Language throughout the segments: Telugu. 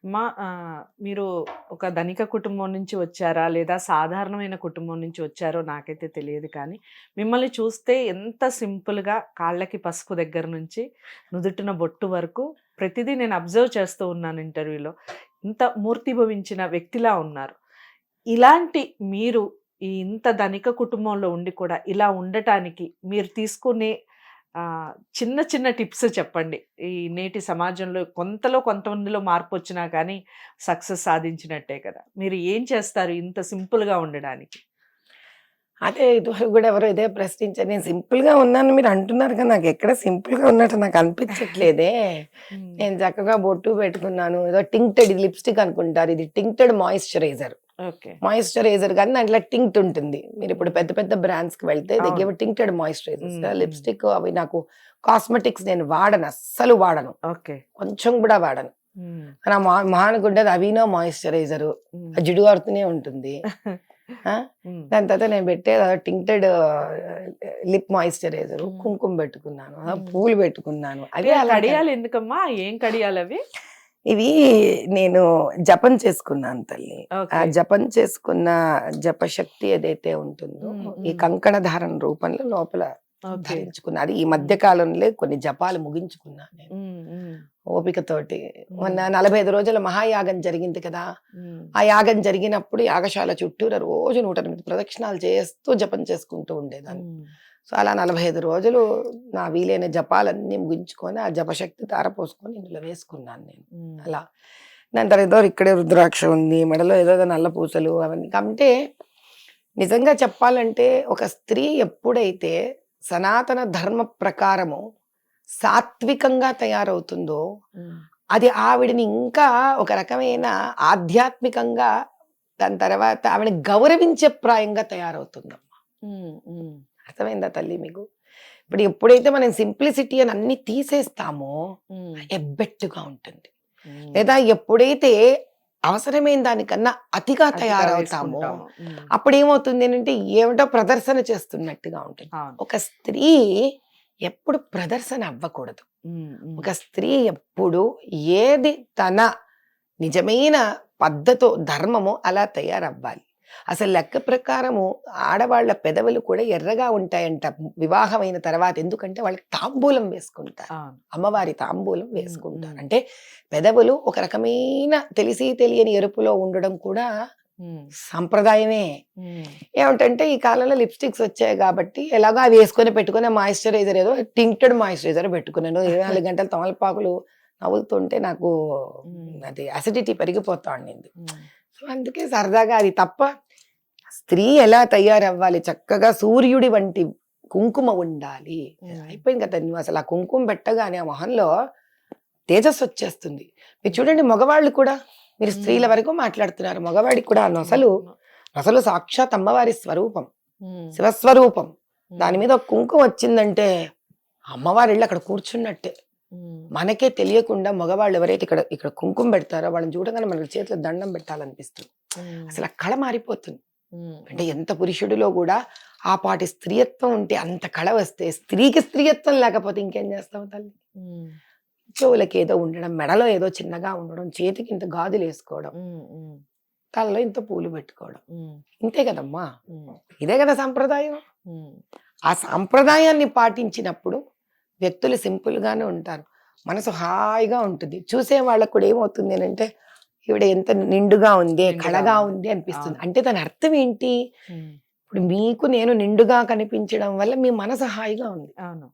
మీరు ఒక ధనిక కుటుంబం నుంచి వచ్చారా? లేదా సాధారణమైన కుటుంబం నుంచి వచ్చారో నాకైతే తెలియదు కానీ, మిమ్మల్ని చూస్తే ఎంత సింపుల్‌గా కాళ్ళకి పసుపు దగ్గర నుంచి నుదుటిన బొట్టు వరకు ప్రతిదీ నేను అబ్జర్వ్ చేస్తూ ఉన్నాను ఇంటర్వ్యూలో. ఇంత మూర్తిభవించిన వ్యక్తిలా ఉన్నారు. ఇలాంటి మీరు ఈ ఇంత ధనిక కుటుంబంలో ఉండి కూడా ఇలా ఉండటానికి మీరు తీసుకునే చిన్న చిన్న టిప్స్ చెప్పండి. ఈ నేటి సమాజంలో కొంతమందిలో మార్పొచ్చినా కానీ సక్సెస్ సాధించినట్టే కదా! మీరు ఏం చేస్తారు ఇంత సింపుల్‌గా ఉండడానికి? అదే ఇదివరకు గూడా ఎవరో ఇదే ప్రశ్నించారు. నేను సింపుల్‌గా ఉన్నాను మీరు అంటున్నారు కానీ నాకెక్కడ సింపుల్‌గా ఉన్నట్టు నాకు అనిపించట్లేదే. హ్మ్. నేను చక్కగా బొట్టు పెట్టుకున్నాను. ఏదో టింక్టెడ్ ఇది లిప్‌స్టిక్ అనుకుంటారు. ఇది టింక్టెడ్ మాయిశ్చరైజర్. ఓకే. మాయిశ్చరైజర్ కానీ దాంట్లో టింక్ట్ ఉంటుంది. మీరిప్పుడు పెద్ద పెద్ద బ్రాండ్స్‌కి వెళ్తే దే అవును. Give tinted moisturizers. Hmm. Hmm. Lipstick అవి నాకు కాస్మెటిక్స్ నేను వాడను. అస్సలు వాడను. ఓకే. కొంచెం కూడా వాడను. హ్మ్. నా మొహానికుండేది అవీనో మాయిశ్చరైజరు. హ్మ్. జిడ్డు కారుతూనే ఉంటుంది. ఆ! హ్మ్. దాని తర్వాత నేను పెట్టేది టింక్టెడ్ లిప్ మాయిశ్చరైజరు, హ్మ్. కుంకుమ పెట్టుకున్నాను, హ్మ్. పూలు పెట్టుకున్నాను. అంటే అవే ఆ అలంకరణ. కడియాలు ఎందుకమ్మా? ఏం కడియాలవి? ఇవి నేను జపం చేసుకున్నాను తల్లి. ఆ ఓకే. జపం చేసుకున్న జపశక్తి ఏదైతే ఉంటుందో, హ్మ్. ఈ హ్మ్. కంకణ ధారణ రూపంలో లోపల ఓకే. ధరించుకున్నా. అది ఈ హ్మ్. మధ్య కాలంలో కొన్ని జపాలు ముగించుకున్నాను నేను. హ్మ్. హ్మ్. ఓపికతోటి. మొన్న హ్మ్. 45 రోజుల మహాయాగం జరిగింది కదా! హ్మ్. ఆ యాగం జరిగినప్పుడు యాగశాల చుట్టూరా రోజు 108 ప్రదక్షిణాలు చేస్తూ జపం చేసుకుంటూ ఉండేదాన్ని. హ్మ్. సో, అలా 45 రోజులు నా వీలైన జపాలన్నీ ముగించుకొని, ఆ జపశక్తి ధారపోసుకొని ఇందులో వేసుకున్నాను నేను. హ్మ్. అలా. దాని తర్వాత ఏదో ఇక్కడే రుద్రాక్ష ఉంది. మెడలో ఏదేదో నల్ల పూసలు అవన్నీ. అంటే నిజంగా చెప్పాలంటే ఒక స్త్రీ ఎప్పుడైతే సనాతన ధర్మ ప్రకారము సాత్వికంగా తయారవుతుందో, హ్మ్. అది ఆవిడని ఇంకా ఒక రకమైన ఆధ్యాత్మికంగా దాని తర్వాత ఆవిడని గౌరవించే ప్రాయంగా తయారవుతుందమ్మా. హ్మ్. హ్మ్. అర్థమైందా తల్లి మీకు? ఇప్పుడు ఎప్పుడైతే మనం సింప్లిసిటీ అని అన్ని తీసేస్తామో హ్మ్. ఎబ్బెట్టుగా ఉంటుంది. హ్మ్. లేదా ఎప్పుడైతే అవసరమైన దానికన్నా అతిగా అతిగా తయారవుతామో వేసుకుంటాము. హ్మ్. అప్పుడేమవుతుంది అంటే ఏమిటో ప్రదర్శన చేస్తున్నట్టుగా ఉంటుంది. అవును. ఒక స్త్రీ ఎప్పుడు ప్రదర్శన అవ్వకూడదు. హ్మ్. హ్మ్. ఒక స్త్రీ ఎప్పుడు ఏది తన నిజమైన పద్ధతో ధర్మమో అలా తయారవ్వాలి. అసలు లెక్క ప్రకారము ఆడవాళ్ళ పెదవులు కూడా ఎర్రగా ఉంటాయంట వివాహమైన తర్వాత. ఎందుకంటే వాళ్ళకి తాంబూలం వేసుకుంటారు. అవును. అమ్మవారి తాంబూలం హ్మ్. వేసుకుంటారు. హ్మ్. అంటే పెదవులు ఒక రకమైన తెలిసి తెలియని ఎరుపులో ఉండడం కూడా హ్మ్. సంప్రదాయమే. హ్మ్. ఏమిటంటే ఈ కాలంలో లిప్‌స్టిక్స్ వచ్చాయి కాబట్టి ఎలాగో అవి వేసుకొని పెట్టుకొని మాయిశ్చరైజర్ ఏదో టింక్టెడ్ మాయిశ్చరైజర్ పెట్టుకున్నాను. 24 గంటలు తమలపాకులు నములుతుంటే నాకు హ్మ్. అది అసిడిటీ పెరిగిపోతా ఉండింది. హ్మ్. సో, అందుకే సరదాగా అది తప్ప స్త్రీ ఎలా తయారవ్వాలి చక్కగా సూర్యుడి వంటి కుంకుమ ఉండాలి. హ్మ్. అయిపోయింది కదా! నువ్వసలు ఆ కుంకుమ పెట్టగానే ఆ మొహంలో తేజస్సొచ్చేస్తుంది. మీరు హ్మ్. చూడండి మగవాళ్ళు కూడా మీరు హ్మ్. స్త్రీల వరకు మాట్లాడుతున్నారు. మగవాడికి కూడా ఆ అవును. నొసలు అవును. అసలు సాక్షాత్ అమ్మవారి స్వరూపం. హ్మ్. శివస్వరూపం. దాని హ్మ్. మీద ఒక కుంకుమ వచ్చిందంటే అమ్మవారెళ్లి అక్కడ కూర్చున్నట్టే. హ్మ్. మనకే తెలియకుండా మగవాళ్ళు ఎవరైతే ఇక్కడ ఇక్కడ కుంకుమ పెడతారో వాళ్ళని చూడగానే మనకి చేతిలో దండం పెట్టాలనిపిస్తుంది. హ్మ్. అసలు ఆ కళ మారిపోతుంది. హ్మ్. అంటే హ్మ్. ఎంత పురుషుడిలో కూడా ఆ పాటి స్త్రీయత్వం ఉంటే అంత కళ వస్తే స్త్రీకి స్త్రీయత్వం లేకపోతే ఇంకేం చేస్తావు తల్లి? హ్మ్. చెవులకి ఏదో ఉండడం, మెడలో ఏదో చిన్నగా ఉండడం, చేతికి ఇంత గాజులేసుకోవడం, హ్మ్. హ్మ్. తలలో ఇంత పూలు పెట్టుకోవడం. హ్మ్. ఇంతే కదమ్మా! హ్మ్. ఇదే కదా సంప్రదాయం. హ్మ్. ఆ సాంప్రదాయాన్ని పాటించినప్పుడు వ్యక్తులు సింపుల్‌గానే ఉంటారు. మనసు హాయిగా ఉంటుంది. చూసే వాళ్ళకి కూడా ఏమవుతుంది అనంటే, ఈవిడ ఎంత నిండుగా ఉందే, నిండుగా కళగా ఉంది. ఉంది అనిపిస్తుంది. అవును. అంటే దాని అర్థం ఏంటి? హ్మ్. ఇప్పుడు మీకు నేను నిండుగా కనిపించడం వల్ల మీ మనసు హాయిగా ఉంది. అవును.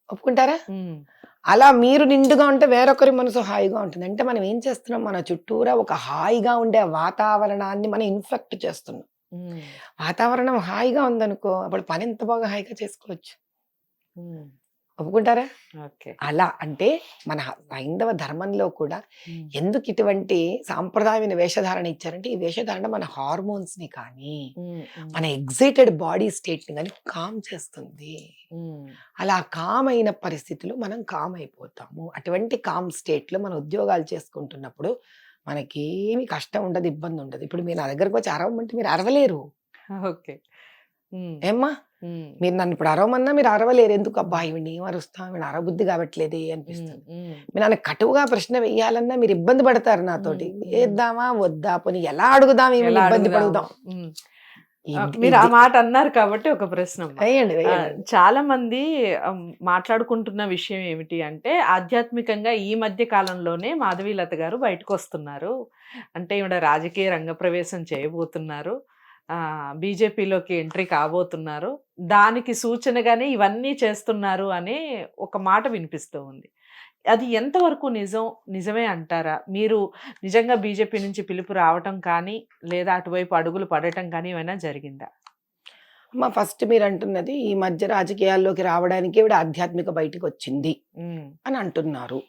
ఒప్పుకుంటారా? హ్మ్. అలా మీరు నిండుగా ఉంటే వేరొకరి మనసు హాయిగా ఉంటుంది. అంటే మనం ఏం చేస్తున్నాం? మన చుట్టూరా ఒక హాయిగా ఉండే వాతావరణాన్ని మనం ఇన్ఫెక్ట్ చేస్తున్నాం. హ్మ్. వాతావరణం హాయిగా ఉందనుకో, అప్పుడు పని ఎంత బాగా హాయిగా చేసుకోవచ్చు. హ్మ్. ఒప్పుకుంటారా? ఓకే. అలా అంటే మన హైందవ ధర్మంలో కూడా హ్మ్. ఎందుకు ఇటువంటి సాంప్రదాయమైన వేషధారణ ఇచ్చారంటే, ఈ వేషధారణ మన హార్మోన్స్‌ని కానీ, హ్మ్. హ్మ్. మన ఎక్సైటెడ్ బాడీ స్టేట్‌ని గాని కామ్ చేస్తుంది. హ్మ్. అలా కామ్ అయిన పరిస్థితిలో మనం కామ్ అయిపోతాము. అటువంటి కామ్ స్టేట్‌లో మనం ఉద్యోగాలు చేసుకుంటున్నప్పుడు మనకేమి కష్టం ఉండదు, ఇబ్బందుండదు. ఇప్పుడు మీరు నా దగ్గరకొచ్చి అరవమంటే మీరు అరవలేరు. ఓకే. ఏమ్మా మీరు నన్ను ఇప్పుడు అరవమన్నా మీరు అరవలేరు, ఎందుకు అబ్బా ఇవిని ఏం అరుస్తాం, ఈవిడ అరబుద్ధి కావట్లేదే అనిపిస్తుంది. మీరు నన్ను కటువుగా ప్రశ్న వెయ్యాలన్నా మీరు ఇబ్బంది పడతారు నాతోటి. వేద్దామా వద్దా, పోనీ ఎలా అడుగుదాం, ఏమి ఇబ్బంది పడుగుదాం. మీరు ఆ మాట అన్నారు కాబట్టి ఒక ప్రశ్న. వేయండి. చాలా మంది మాట్లాడుకుంటున్న విషయం ఏమిటి అంటే, ఆధ్యాత్మికంగా ఈ మధ్య కాలంలోనే మాధవీలత గారు బయటకు వస్తున్నారు. అంటే ఈవిడ రాజకీయ రంగ ప్రవేశం చేయబోతున్నారు, బీజేపీలోకి ఎంట్రీ కాబోతున్నారు, దానికి సూచనగానే ఇవన్నీ చేస్తున్నారు అనే ఒక మాట వినిపిస్తూ ఉంది. అది ఎంతవరకు నిజమే అంటారా? మీరు నిజంగా బీజేపీ నుంచి పిలుపు రావటం కానీ, లేదా అటువైపు అడుగులు పడటం కానీ ఏమైనా జరిగిందా? అమ్మా ఫస్ట్ మీరు అంటున్నది ఈ మధ్య రాజకీయాల్లోకి రావడానికి ఈవిడ ఆధ్యాత్మిక బయటికి వచ్చింది అని అంటున్నారు.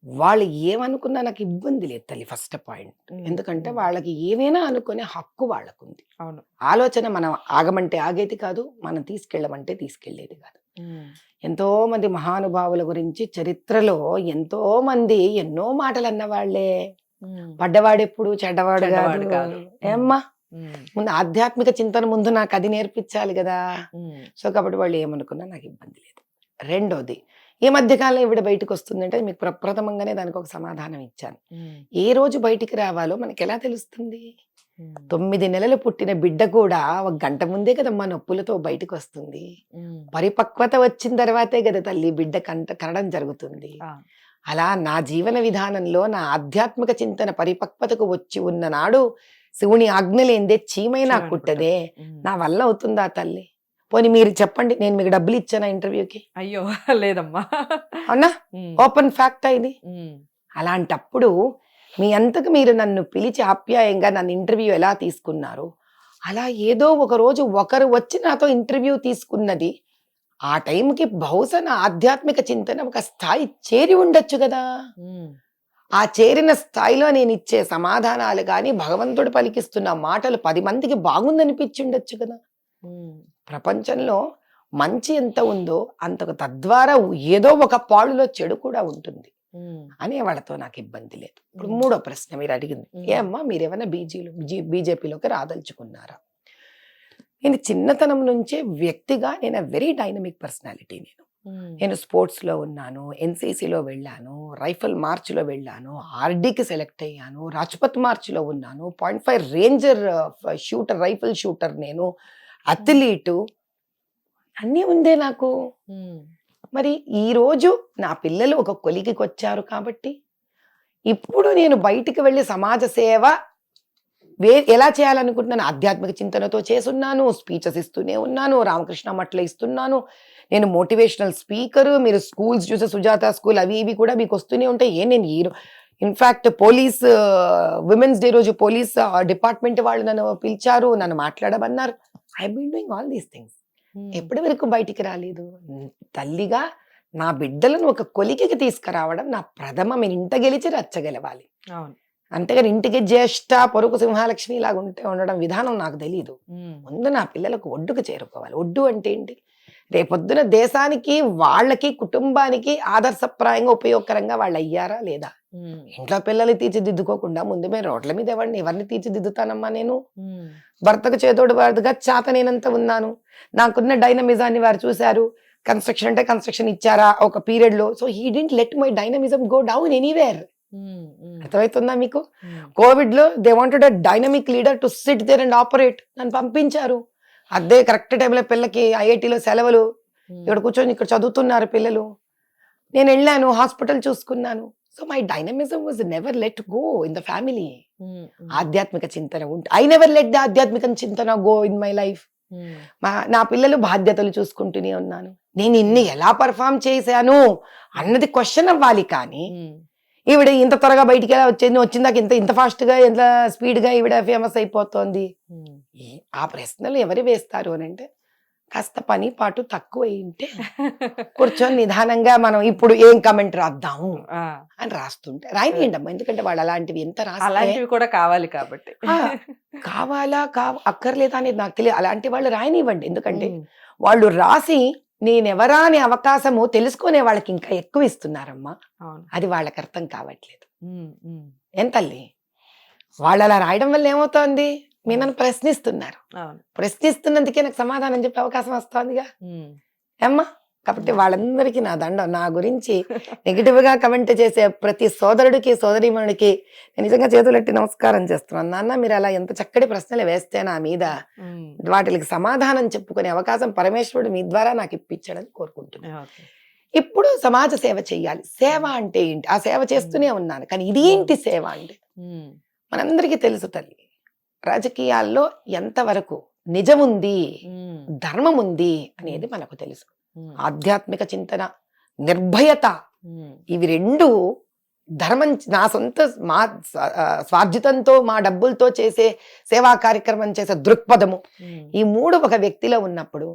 వాళ్ళు ఏమనుకున్నా నాకు ఇబ్బంది లేదు తల్లి, ఫస్ట్ పాయింట్. ఎందుకంటే వాళ్ళకి ఏమైనా అనుకునే హక్కు వాళ్ళకుంది. అవును. ఆలోచన మనం ఆగమంటే ఆగేది కాదు, మనం తీసుకెళ్ళమంటే తీసుకెళ్లేది కాదు. ఎంతో మంది మహానుభావుల గురించి చరిత్రలో ఎంతో మంది ఎన్నో మాటలు అన్నవాళ్లే. పడ్డవాడెప్పుడు చెడ్డవాడు కాదు. ఏమ్మా ముందు ఆధ్యాత్మిక చింతన ముందు నాకు అది నేర్పించాలి కదా. సో కాబట్టి వాళ్ళు ఏమనుకున్నా నాకు ఇబ్బంది లేదు. రెండోది, ఈ మధ్యకాలం ఈవిడ బయటకు వస్తుందంటే మీకు ప్రప్రథమంగానే దానికి ఒక సమాధానం ఇచ్చాను. ఏ రోజు బయటికి రావాలో మనకి ఎలా తెలుస్తుంది? 9 నెలలు పుట్టిన బిడ్డ కూడా ఒక గంట ముందే కదమ్మా నొప్పులతో బయటకు వస్తుంది. పరిపక్వత వచ్చిన తర్వాతే కదా తల్లి బిడ్డ కనడం జరుగుతుంది. అలా నా జీవన విధానంలో నా ఆధ్యాత్మిక చింతన పరిపక్వతకు వచ్చి ఉన్న నాడు శివుని ఆజ్ఞలేందే చీమైనా కుట్టదే. నా వల్ల అవుతుందా తల్లి? పోనీ మీరు చెప్పండి, నేను మీకు డబ్బులు ఇచ్చానా ఇంటర్వ్యూకి? అయ్యో లేదమ్మా. అవునా? ఓపెన్ ఫ్యాక్ట్ ఇది. అలాంటప్పుడు మీ అంతకు మీరు నన్ను పిలిచి ఆప్యాయంగా నన్ను ఇంటర్వ్యూ ఎలా తీసుకున్నారు, అలా ఏదో ఒక రోజు ఒకరు వచ్చి నాతో ఇంటర్వ్యూ తీసుకున్నది ఆ టైంకి బహుశా నా ఆధ్యాత్మిక చింతన ఒక స్థాయి చేరి ఉండొచ్చు కదా. ఆ చేరిన స్థాయిలో నేను ఇచ్చే సమాధానాలు కానీ భగవంతుడు పలికిస్తున్న మాటలు 10 మందికి బాగుందనిపించి ఉండొచ్చు కదా. ప్రపంచంలో మంచి ఎంత ఉందో అంతకు తద్వారా ఏదో ఒక పాడులో చెడు కూడా ఉంటుంది అనే వాళ్ళతో నాకు ఇబ్బంది లేదు. ఇప్పుడు మూడో ప్రశ్న మీరు అడిగింది, ఏమ్మా మీరేమైనా బీజేపీలోకి రాదలుచుకున్నారా? నేను చిన్నతనం నుంచే వ్యక్తిగా నేను వెరీ డైనమిక్ పర్సనాలిటీ. నేను స్పోర్ట్స్లో ఉన్నాను, ఎన్సీసీలో వెళ్ళాను, రైఫిల్ మార్చ్లో వెళ్ళాను, ఆర్డీకి సెలెక్ట్ అయ్యాను, రాజ్పథ్ మార్చ్లో ఉన్నాను, 0.5 రేంజర్ షూటర్, రైఫిల్ షూటర్, నేను అథ్లీటు, అన్నీ ఉందే నాకు. మరి ఈరోజు నా పిల్లలు ఒక కొలికికి వచ్చారు కాబట్టి ఇప్పుడు నేను బయటికి వెళ్ళి సమాజ సేవ ఎలా చేయాలనుకుంటున్నాను? ఆధ్యాత్మిక చింతనతో చేసున్నాను, స్పీచెస్ ఇస్తూనే ఉన్నాను, రామకృష్ణ మఠలో ఇస్తున్నాను, నేను మోటివేషనల్ స్పీకరు. మీరు స్కూల్స్ చూసే సుజాత స్కూల్ అవి ఇవి కూడా మీకు వస్తూనే ఉంటాయి. నేను ఇన్ఫాక్ట్ పోలీస్ విమెన్స్ డే రోజు పోలీస్ డిపార్ట్మెంట్ వాళ్ళు నన్ను పిలిచారు, నన్ను మాట్లాడమన్నారు. I been doing all these things. ఎప్పటి వరకు బయటికి రాలేదు. తల్లిగా నా బిడ్డలను ఒక కొలికి తీసుకురావడం నా ప్రథమ. మీరు ఇంట గెలిచి రచ్చగెలవాలి, అంతేగాని ఇంటికి జ్యేష్ఠ పొరుగు సింహాలక్ష్మి లాగా ఉండడం విధానం నాకు తెలీదు. ముందు నా పిల్లలకు ఒడ్డుకు చేరుకోవాలి. ఒడ్డు అంటే ఏంటి? రేపొద్దున దేశానికి, వాళ్ళకి, కుటుంబానికి ఆదర్శప్రాయంగా ఉపయోగకరంగా వాళ్ళు అయ్యారా లేదా? ఇంట్లో పిల్లల్ని తీర్చిదిద్దుకోకుండా ముందు మేము రోడ్ల మీద ఎవరిని తీర్చిదిద్దుతానమ్మా? నేను భర్తకు చేతోడు వాడుగా చేతనేనంత ఉన్నాను. నాకున్న డైనమిజాన్ని వారు చూశారు. కన్స్ట్రక్షన్ అంటే కన్స్ట్రక్షన్ ఇచ్చారా ఒక పీరియడ్ లో. So he didn't let my dynamism go down anywhere. అర్థమవుతుందా మీకు? కోవిడ్ లో they wanted a dynamic leader to sit there and operate. నన్ను పంపించారు. అదే కరెక్ట్ టైంలో పిల్లకి ఐఐటీలో సెలవులు, ఇక్కడ కూర్చొని ఇక్కడ చదువుతున్నారు పిల్లలు. నేను వెళ్ళాను, హాస్పిటల్ చూసుకున్నాను. So my dynamism was never let go in the family. ఆధ్యాత్మిక చింతన ఐ నెవర్ లెట్ ద ఆధ్యాత్మిక చింతన గో ఇన్ మై లైఫ్. నా పిల్లలు బాధ్యతలు చూసుకుంటూనే ఉన్నాను. నేను ఇన్ని ఎలా పర్ఫామ్ చేశాను అన్నది క్వశ్చన్ అవ్వాలి. కానీ ఈవిడ ఇంత త్వరగా బయటికి ఎలా వచ్చిందాక ఇంత ఫాస్ట్ గా, ఎంత స్పీడ్ గా ఈవిడ ఫేమస్ అయిపోతుంది. ఆ ప్రశ్నలు ఎవరు వేస్తారు అని అంటే, కాస్త పని పాటు తక్కువ ఉంటే కూర్చొని నిదానంగా మనం ఇప్పుడు ఏం కమెంట్ రాద్దాము అని రాస్తుంటే రాయనియండి అమ్మా. ఎందుకంటే వాళ్ళు అలాంటివి ఎంత అలాంటివి కూడా కావాలి కాబట్టి. కావాలా అక్కర్లేదా అనేది నాకు తెలియదు. అలాంటి వాళ్ళు రాయనివ్వండి. ఎందుకంటే వాళ్ళు రాసి నేనెవరా అనే అవకాశము తెలుసుకునే వాళ్ళకి ఇంకా ఎక్కువ ఇస్తున్నారమ్మా. అది వాళ్ళకి అర్థం కావట్లేదు. ఏం తల్లి, వాళ్ళు అలా రాయడం వల్ల ఏమవుతోంది? మీరు నన్ను ప్రశ్నిస్తున్నారు. అవును. ప్రశ్నిస్తున్నందుకే నాకు సమాధానం చెప్పే అవకాశం వస్తుందిగా ఉమ్. ఏమ్మా. కాబట్టి వాళ్ళందరికీ నా దండం. నా గురించి నెగిటివ్ గా కమెంట్ చేసే ప్రతి సోదరుడికి సోదరీమణుడికి నేను నిజంగా చేతులెట్టి నమస్కారం చేస్తున్నాను. నాన్న మీరు అలా ఎంత చక్కటి ప్రశ్నలు వేస్తే నా మీద ఉమ్. వాటికి సమాధానం చెప్పుకునే అవకాశం పరమేశ్వరుడు మీ ద్వారా నాకు ఇప్పించాడని కోరుకుంటున్నాను. ఓకే. ఇప్పుడు సమాజ సేవ చెయ్యాలి. సేవ అంటే ఏంటి? ఆ సేవ చేస్తూనే ఉన్నాను. కానీ ఇది ఏంటి సేవ అంటే? ఉమ్. మనందరికీ తెలుసు తల్లి, రాజకీయాల్లో ఎంతవరకు నిజముంది, ఉమ్. ధర్మం ఉంది అనేది మనకు తెలుసు. ఉమ్. ఆధ్యాత్మిక చింతన, నిర్భయత, ఉమ్. ఇవి రెండు ధర్మం. నా సొంత స్వార్జితంతో మా డబ్బులతో చేసే సేవా కార్యక్రమం చేసే దృక్పథము, ఉమ్. ఈ మూడు ఒక వ్యక్తిలో ఉన్నప్పుడు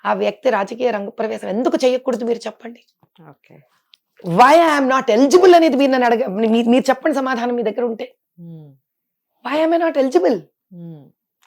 ఆ వ్యక్తి రాజకీయ రంగ ప్రవేశం ఎందుకు చేయకూడదు మీరు చెప్పండి. Okay. Why I'm not eligible అనేది మీరు నన్ను మీరు చెప్పండి సమాధానం మీ దగ్గర ఉంటే. Um. Why I'm not eligible? Um.